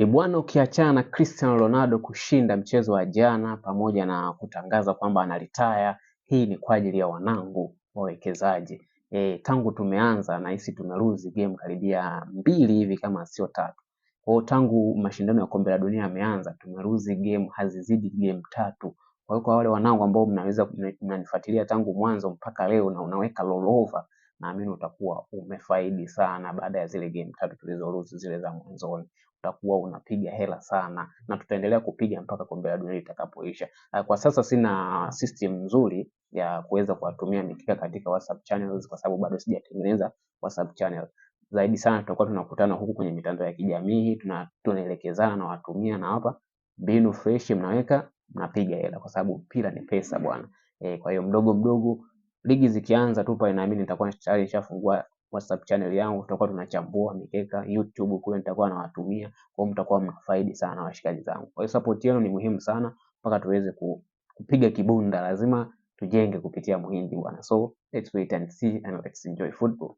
Bwana, ukiachana na Cristiano Ronaldo kushinda mchezo wa jana pamoja na kutangaza kwamba ana retire, hii ni kwa ajili ya wanangu wawekezaji. Tangu tumeanza nahisi tumeruzi game karibia 2 hivi kama sio 3. Kwa hiyo tangu mashindano ya kombe la dunia yameanza tumeruzi game hazizidi game 3. Kwa hiyo kwa wale wanangu ambao mnaweza mnanifuatilia tangu mwanzo mpaka leo na unaweka rollover, naamini utakuwa umefaidi sana baada ya zile game 3 tulizoruzi zile za mwanzoni. Utakuwa unapiga hela sana na tutaendelea kupiga mpaka kombe la dunia litakapoisha. Kwa sasa sina system nzuri ya kuweza kuwatumia mikeka katika WhatsApp channels kwa sababu bado sijatengeneza WhatsApp channel. Zaidi sana tutakuwa tunakutana huku kwenye mitandao ya kijamii, tunaelekezana na watumia na hapa mbinu fresh mnaweka mnapiga hela kwa sababu mpira ni pesa bwana. Kwa hiyo mdogo mdogo ligi zikianza tu pale naamini nitakuwa tayari nishafungua WhatsApp channel yangu, tutakuwa tunachambua mikeka. YouTube kule nitakuwa nawatumia, kwa hiyo mtakuwa mnafaidi sana washikaji zangu. Kwa hiyo support yenu ni muhimu sana mpaka tuweze kupiga kibunda, lazima tujenge kupitia Muhindi bwana. So let's wait and see and let's enjoy football.